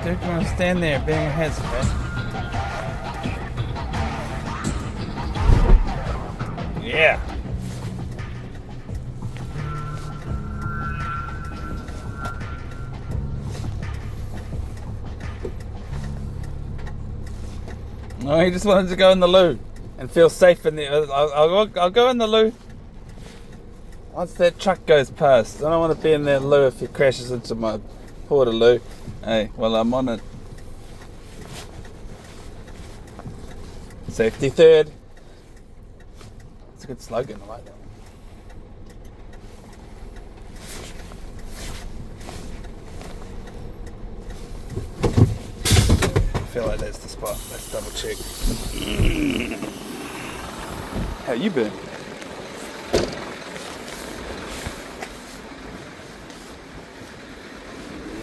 Dude, you want to stand there being a hazard, man? Yeah. No, he just wanted to go in the loo and feel safe in there. I'll go in the loo once that truck goes past. I don't want to be in that loo if he crashes into my portaloo. Hey, well, I'm on it. Safety third. It's a good slogan, I like that one. I feel like that's the spot. Let's double check. How you been?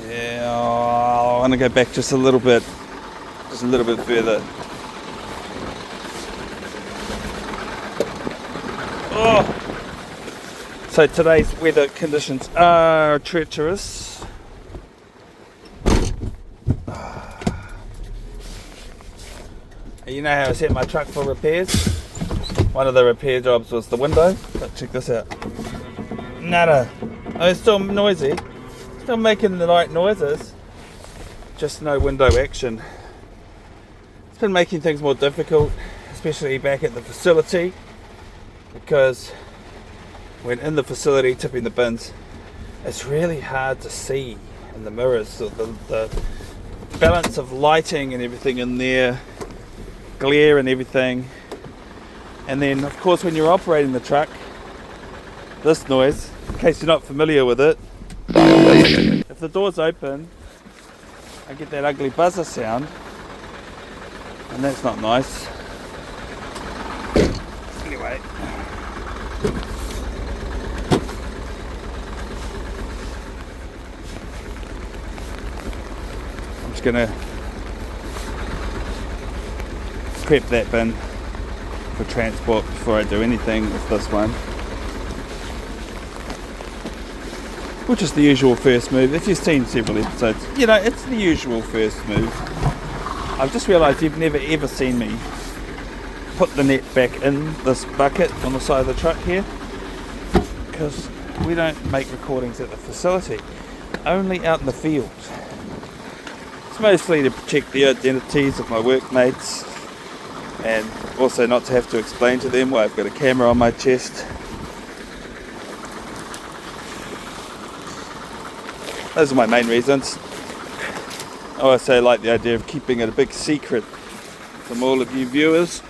Yeah, I want to go back just a little bit further. Oh. So today's weather conditions are treacherous. You know how I sent my truck for repairs? One of the repair jobs was the window. But check this out. Nada. Oh, it's still noisy. Still making the right noises. Just no window action. It's been making things more difficult, especially back at the facility, because when in the facility tipping the bins, it's really hard to see in the mirrors. So the balance of lighting and everything in there, glare and everything, and then of course when you're operating the truck, this noise, in case you're not familiar with it, if the door's open I get that ugly buzzer sound, and that's not nice. Anyway, I'm just gonna prep that bin for transport before I do anything with this one, which is the usual first move. If you've seen several episodes, you know it's the usual first move. I've just realised you've never ever seen me put the net back in this bucket on the side of the truck here, because we don't make recordings at the facility, only out in the field. It's mostly to protect the identities of my workmates, and also not to have to explain to them why I've got a camera on my chest. Those are my main reasons. I also like the idea of keeping it a big secret from all of you viewers.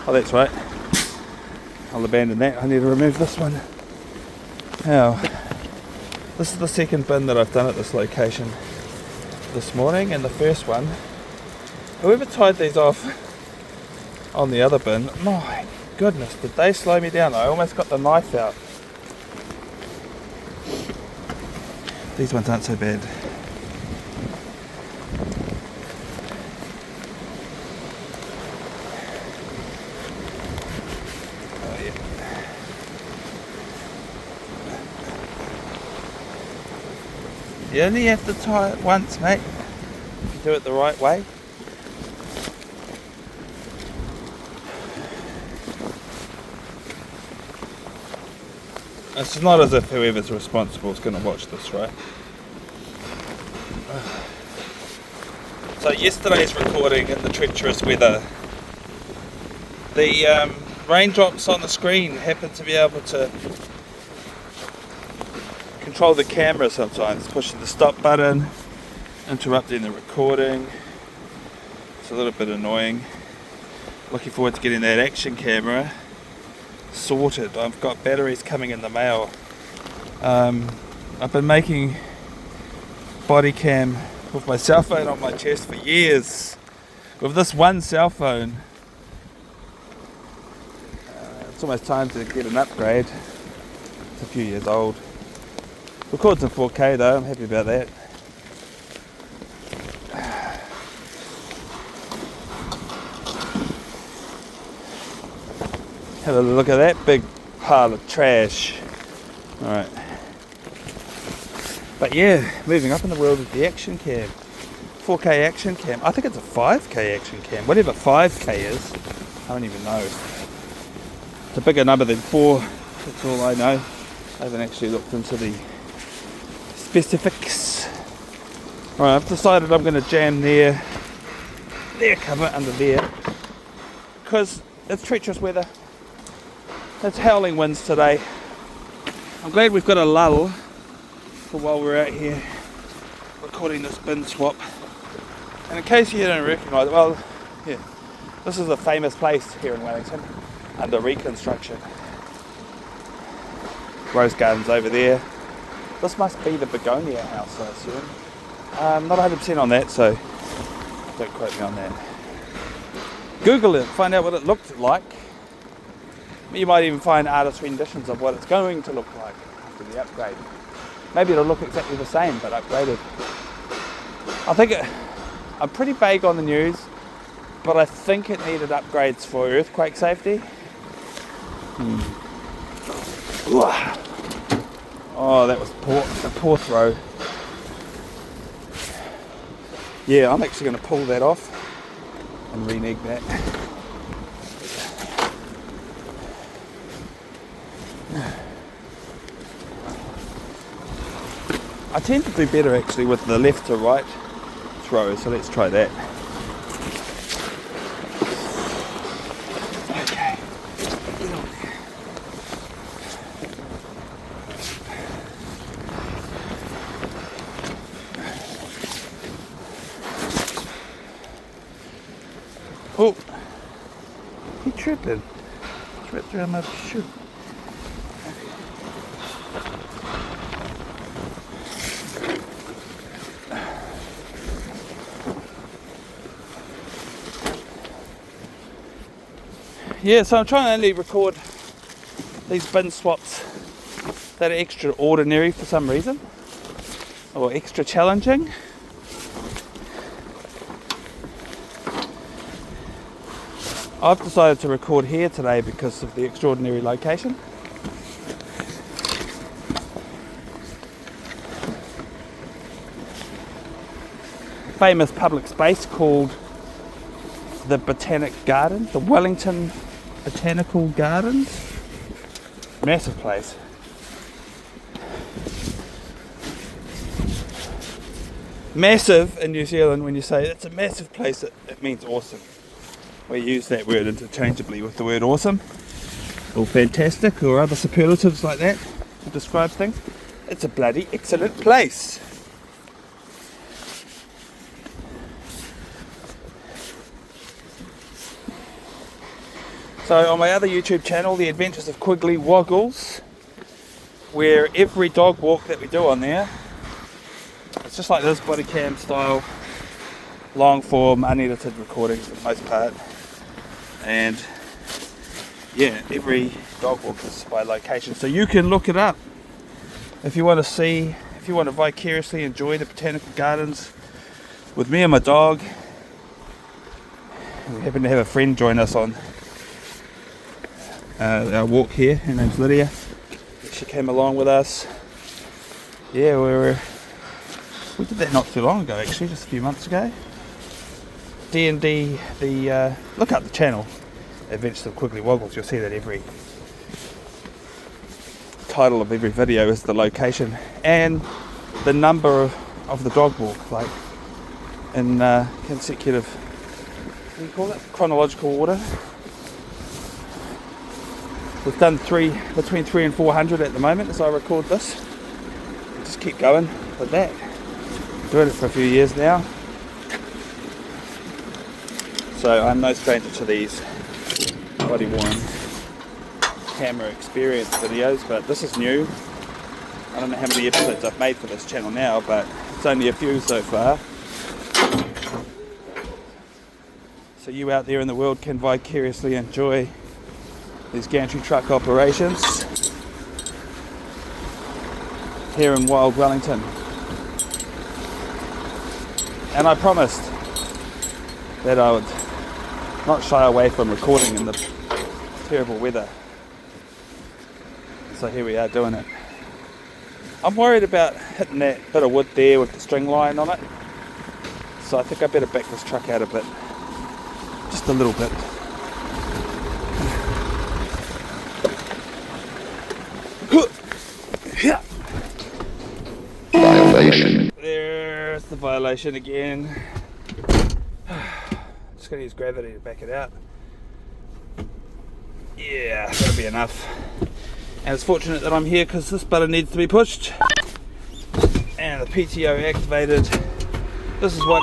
Oh, that's right. I'll abandon that. I need to remove this one. Now, this is the second bin that I've done at this location this morning, and the first one, whoever tied these off on the other bin, my goodness, did they slow me down? I almost got the knife out. These ones aren't so bad. Oh yeah. You only have to tie it once, mate. If you do it the right way. It's not as if whoever's responsible is going to watch this, right? So yesterday's recording in the treacherous weather, the raindrops on the screen happen to be able to control the camera sometimes, pushing the stop button, interrupting the recording. It's a little bit annoying. Looking forward to getting that action camera sorted. I've got batteries coming in the mail. I've been making body cam with my cell phone on my chest for years. With this one cell phone, it's almost time to get an upgrade. It's a few years old. Records in 4K though, I'm happy about that. Have a look at that big pile of trash. Alright. But yeah, moving up in the world with the action cam. 4K action cam. I think it's a 5K action cam. Whatever 5K is, I don't even know. It's a bigger number than 4. That's all I know. I haven't actually looked into the specifics. Alright, I've decided I'm going to jam their cover under there because it's treacherous weather. It's howling winds today. I'm glad we've got a lull for while we're out here recording this bin swap. And in case you don't recognise it, well, yeah, this is a famous place here in Wellington under reconstruction. Rose gardens over there. This must be the Begonia house, I assume. Not 100% on that, so don't quote me on that. Google it, find out what it looked like. You might even find artist renditions of what it's going to look like after the upgrade. Maybe it'll look exactly the same, but upgraded. I'm pretty vague on the news, but I think it needed upgrades for earthquake safety. Oh, that was a poor throw. Yeah, I'm actually going to pull that off and renege that. I tend to do better actually with the left to right throw, so let's try that. Okay, get on there. Oh, he tripped it. Tripped around my shoe. Yeah, so I'm trying to only record these bin swaps that are extraordinary for some reason, or extra challenging. I've decided to record here today because of the extraordinary location. Famous public space called the Botanic Garden, the Wellington Botanical Gardens. Massive place. Massive in New Zealand, when you say it's a massive place, it means awesome. We use that word interchangeably with the word awesome or fantastic or other superlatives like that to describe things. It's a bloody excellent place. So on my other YouTube channel, The Adventures of Quiggly Woggles, where every dog walk that we do on there, it's just like this body cam style, long form, unedited recordings for the most part. And yeah, every dog walk is by location. So you can look it up if you want to see, if you want to vicariously enjoy the botanical gardens with me and my dog. We happen to have a friend join us on our walk here. Her name's Lydia. She came along with us. Yeah, we did that not too long ago, actually, just a few months ago. D&D, look up the channel, Adventures of Quiggly Woggles. You'll see that every title of every video is the location and the number of the dog walk, like in consecutive, what do you call it, chronological order. We've done between 300 and 400 at the moment as I record this. We'll just keep going with that. Doing it for a few years now. So I'm no stranger to these body worn camera experience videos, but this is new. I don't know how many episodes I've made for this channel now, but it's only a few so far. So you out there in the world can vicariously enjoy these gantry truck operations here in wild Wellington. And I promised that I would not shy away from recording in the terrible weather. So here we are doing it. I'm worried about hitting that bit of wood there with the string line on it. so I think I better back this truck out a bit. Just a little bit. Violation. There's the violation again. Just going to use gravity to back it out. Yeah, that'll be enough. And it's fortunate that I'm here because this button needs to be pushed. And the PTO activated. This is what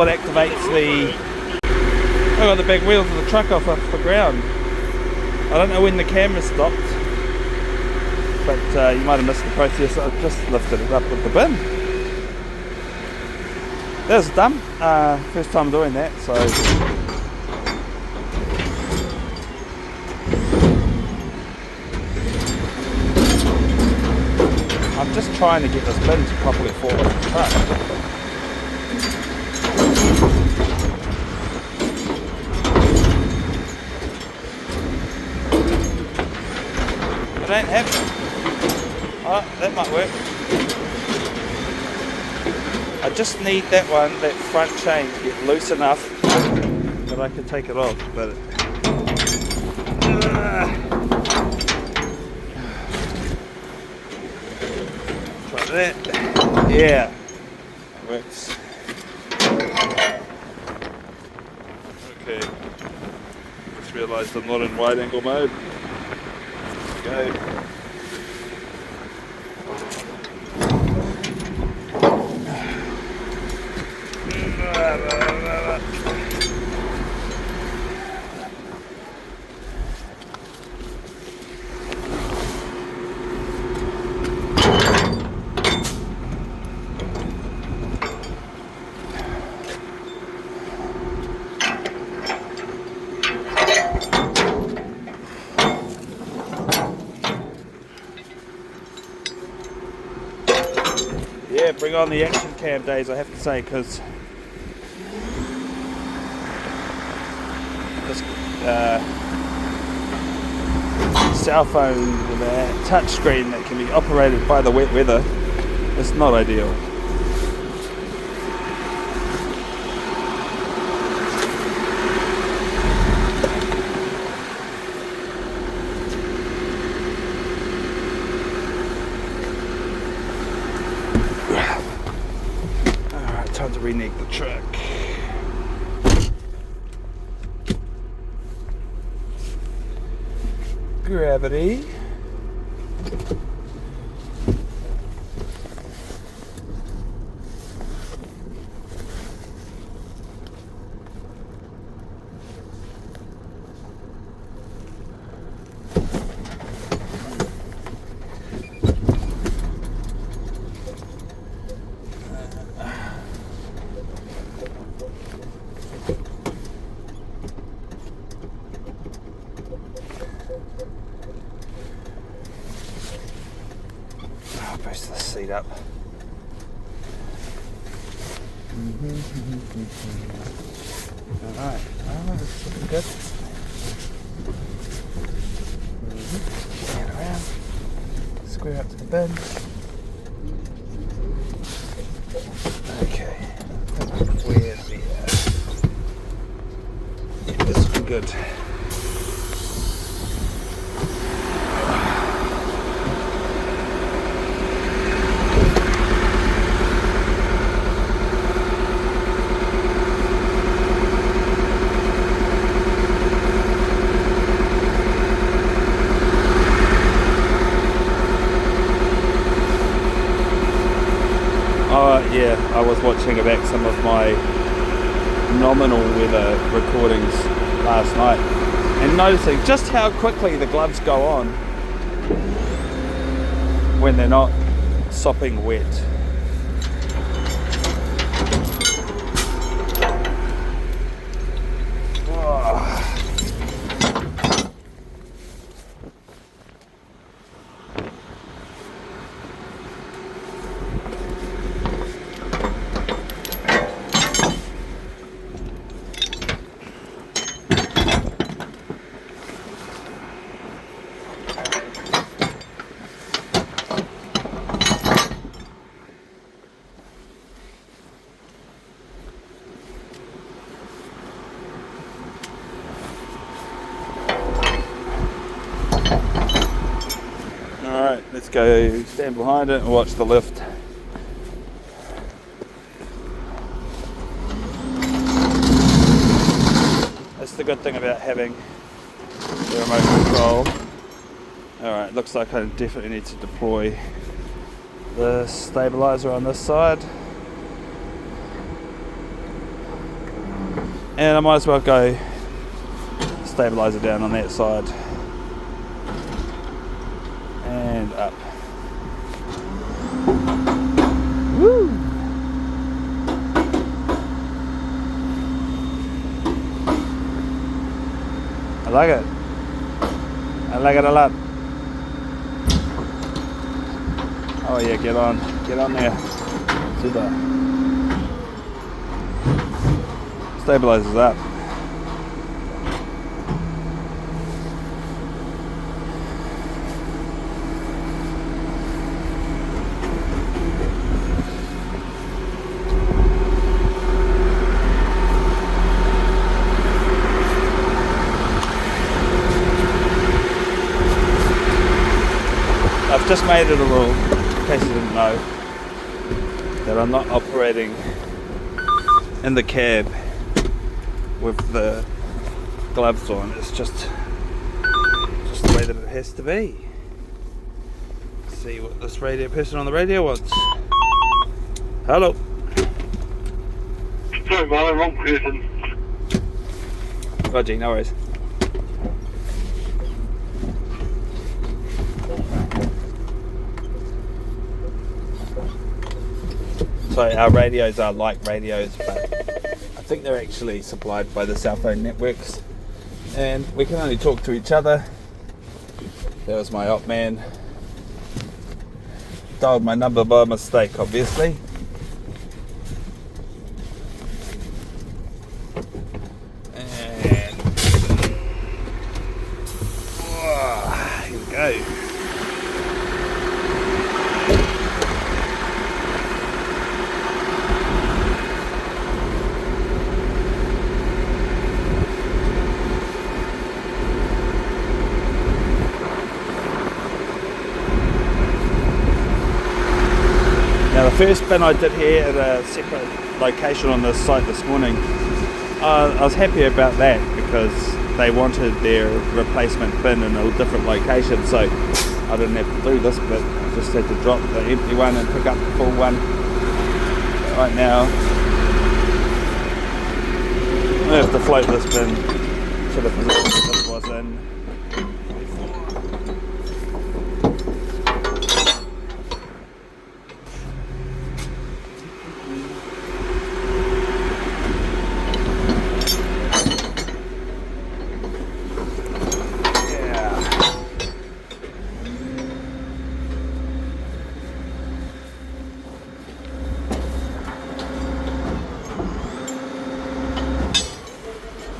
activates the. I got the back wheels of the truck off the ground. I don't know when the camera stopped, but you might have missed the process. I just lifted it up with the bin. That was done. First time doing that, so. I'm just trying to get this bin to properly fall off the truck. It ain't happening. Oh, that might work. I just need that front chain to get loose enough that I can take it off, but try that. Yeah, that works. Okay, just realised I'm not in wide angle mode. There we go. Yeah, bring on the action cam days, I have to say, because this cell phone with a touch screen that can be operated by the wet weather is not ideal. Time to renege the truck. Gravity. Boost the seat up. Alright, that's looking good. Turn around, square up to the bin. Okay, where's the yeah, this looking good. Yeah, I was watching back some of my nominal weather recordings last night and noticing just how quickly the gloves go on when they're not sopping wet. Alright, let's go stand behind it and watch the lift. That's the good thing about having the remote control. Alright, looks like I definitely need to deploy the stabilizer on this side. And I might as well go stabilizer down on that side. And up. Woo! I like it. I like it a lot. Oh yeah, get on there. Super. Stabilizers up. I've just made it a rule, in case you didn't know, that I'm not operating in the cab with the gloves on. It's just the way that it has to be. Let's see what this person on the radio wants. Hello. Sorry, man, wrong person. Roger, no worries. So our radios are like radios, but I think they're actually supplied by the cell phone networks, and we can only talk to each other. That was my op man. Dialed my number by mistake, obviously. And here we go. Now the first bin I did here at a separate location on this site this morning, I was happy about that because they wanted their replacement bin in a different location, so I didn't have to do this bit. I just had to drop the empty one and pick up the full one. But right now I have to float this bin to the position that this was in.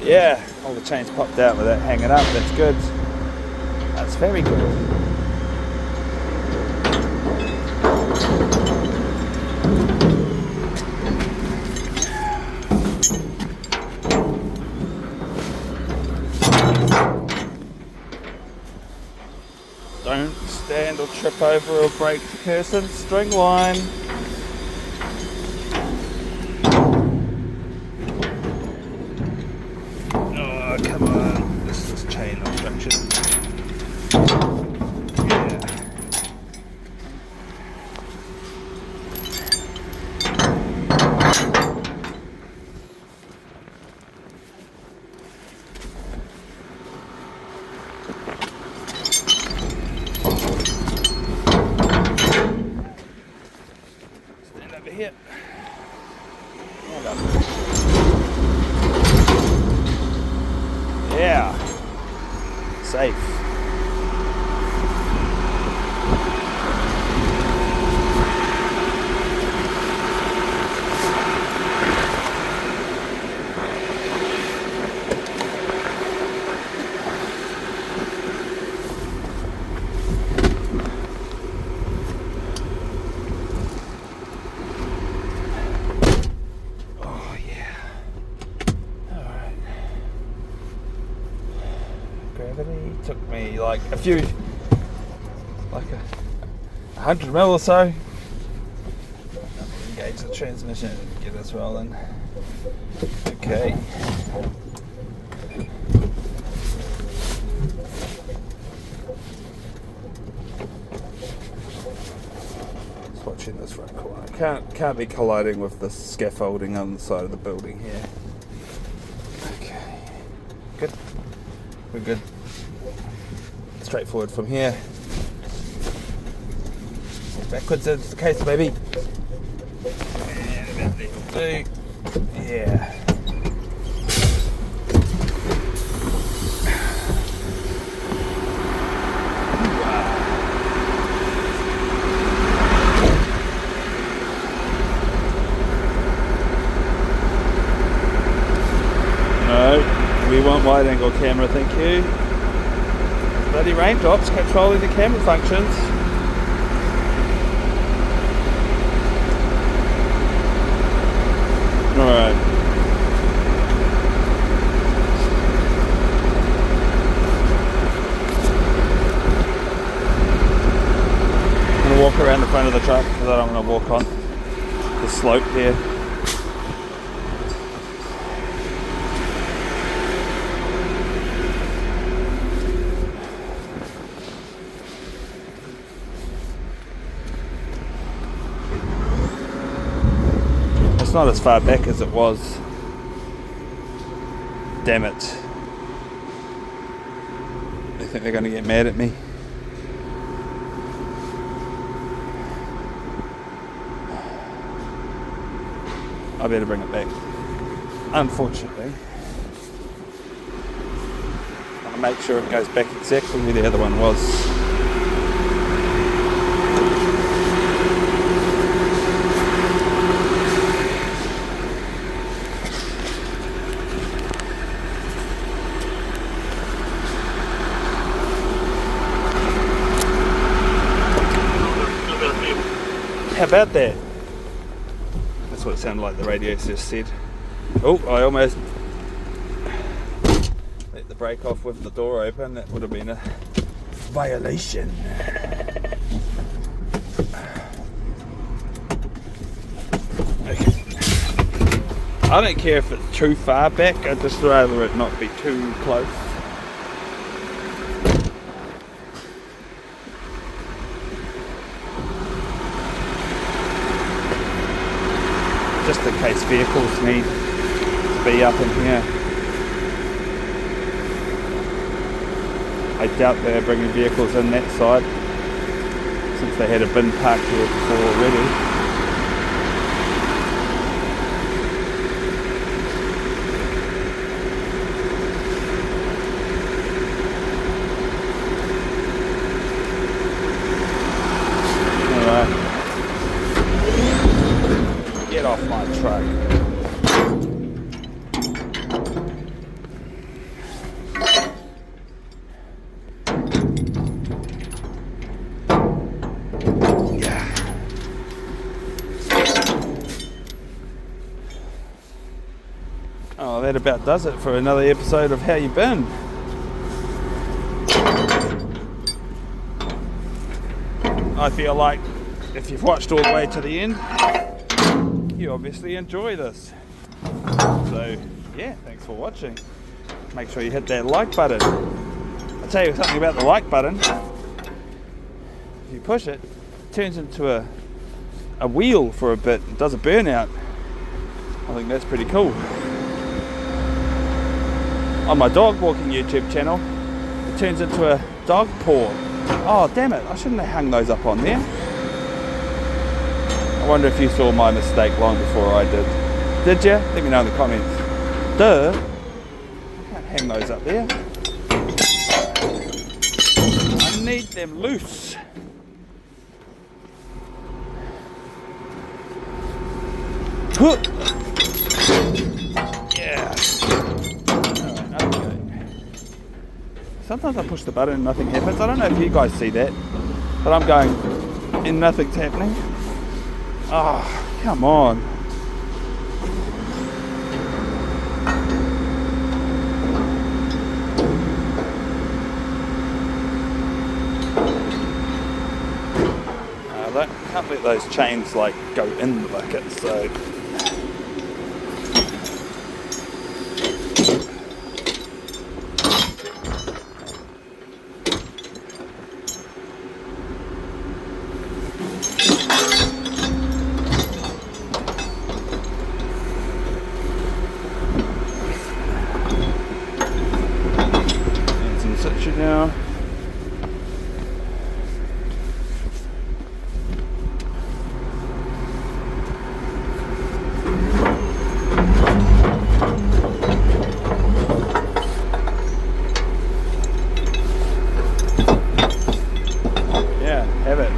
Yeah, all the chains popped out with that hanging up. That's good. That's very good. Don't stand or trip over or break the person's string line. Come on, this is chain obstruction. Yeah. Stand over here. Yeah, safe. Gravity took me like a few, like 100 mil or so. Engage the transmission and get us rolling. Okay. Just watching this front corner. Can't be colliding with the scaffolding on the side of the building here. Okay. Good. We're good. Straightforward from here. Backwards is the case, baby. And about there. Yeah. No, we want wide angle camera, thank you. Bloody raindrops controlling the camera functions. Alright. I'm gonna walk around the front of the truck because I don't want to walk on the slope here. It's not as far back as it was. Damn it. They think they're going to get mad at me. I better bring it back. Unfortunately. I'll make sure it goes back exactly where the other one was. How about that? That's what it sounded like the radio just said. Oh, I almost let the brake off with the door open. That would have been a violation. Okay. I don't care if it's too far back, I'd just rather it not be too close. Just in case vehicles need to be up in here. I doubt they're bringing vehicles in that side since they had a bin parked here before already. Get off my truck. Yeah. Oh, that about does it for another episode of How You Been. I feel like if you've watched all the way to the end, you obviously enjoy this. So yeah, thanks for watching. Make sure you hit that like button. I'll tell you something about the like button. If you push it, it turns into a wheel for a bit. It does a burnout. I think that's pretty cool. On my dog walking YouTube channel, it turns into a dog paw. Oh damn it, I shouldn't have hung those up on there. I wonder if you saw my mistake long before I did. Did you? Let me know in the comments. Duh. I can't hang those up there. I need them loose. Yeah. Alright, okay. Sometimes I push the button and nothing happens. I don't know if you guys see that, but I'm going and nothing's happening. Oh, come on. can't let those chains like go in the bucket, so it's in situ now. Have it.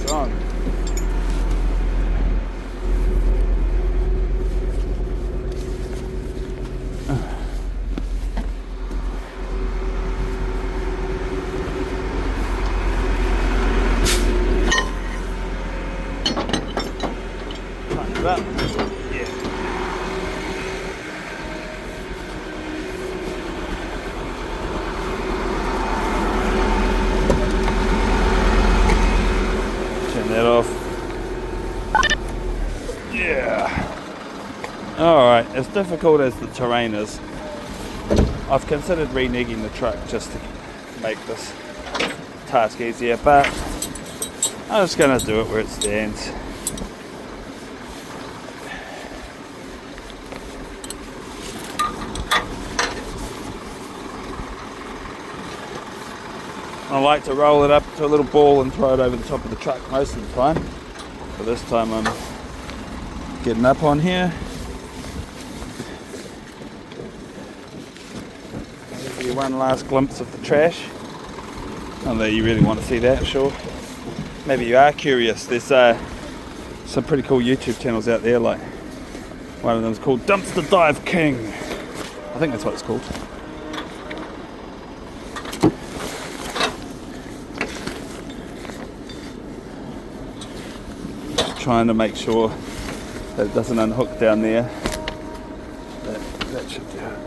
It's on. Tighten it up. Yeah. That off. Yeah. Alright, as difficult as the terrain is, I've considered reneging the truck just to make this task easier, but I'm just going to do it where it stands. I like to roll it up to a little ball and throw it over the top of the truck most of the time. But this time I'm getting up on here. I'll give you one last glimpse of the trash. Not that you really want to see that, sure. Maybe you are curious. There's some pretty cool YouTube channels out there, like one of them is called Dumpster Dive King. I think that's what it's called. Trying to make sure that it doesn't unhook down there. That should do it.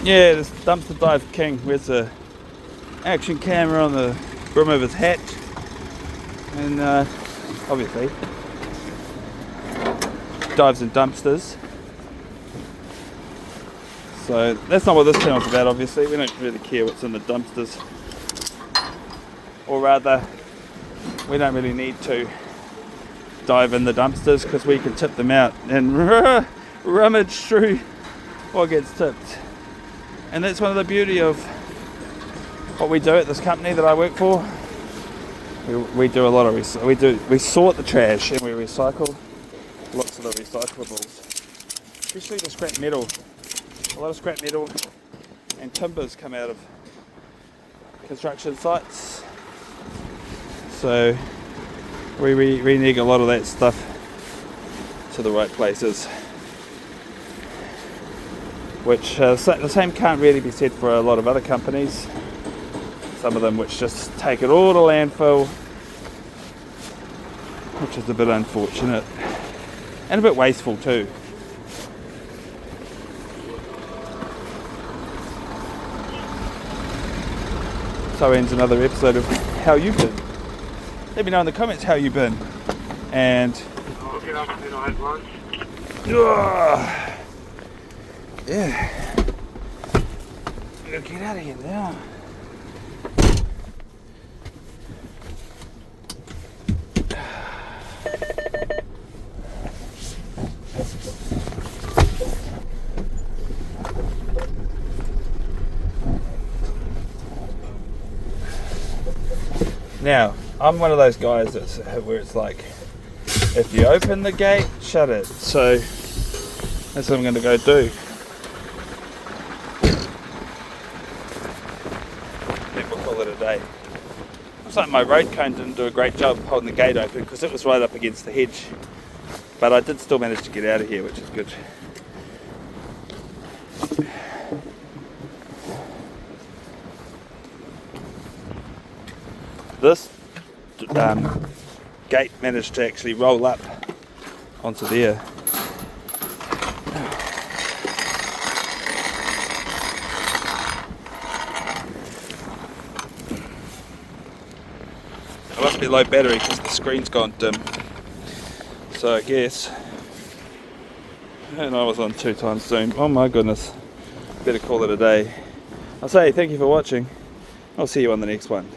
Yeah, this Dumpster Dive King. Where's the action camera on the brim of his hat? And obviously dives in dumpsters. So that's not what this channel's about, obviously. We don't really care what's in the dumpsters. Or rather, we don't really need to dive in the dumpsters because we can tip them out and rummage through what gets tipped. And that's one of the beauty of what we do at this company that I work for. We do a lot of we sort the trash and we recycle lots of the recyclables, especially the scrap metal. A lot of scrap metal and timbers come out of construction sites, so we renege a lot of that stuff to the right places, which the same can't really be said for a lot of other companies. Some of them which just take it all to landfill, which is a bit unfortunate and a bit wasteful too. So ends another episode of How You Been. Let me know in the comments how you been. And I'll get up and then I'll have lunch. Yeah. Gotta get out of here now. Now, I'm one of those guys where it's like, if you open the gate, shut it. So that's what I'm going to go do. Then we'll call it a day. Looks like my road cone didn't do a great job holding the gate open because it was right up against the hedge. But I did still manage to get out of here, which is good. This gate managed to actually roll up onto there. must be low battery because the screen's gone dim. So I guess. And I was on 2x zoom. Oh my goodness. Better call it a day. I'll say thank you for watching. I'll see you on the next one.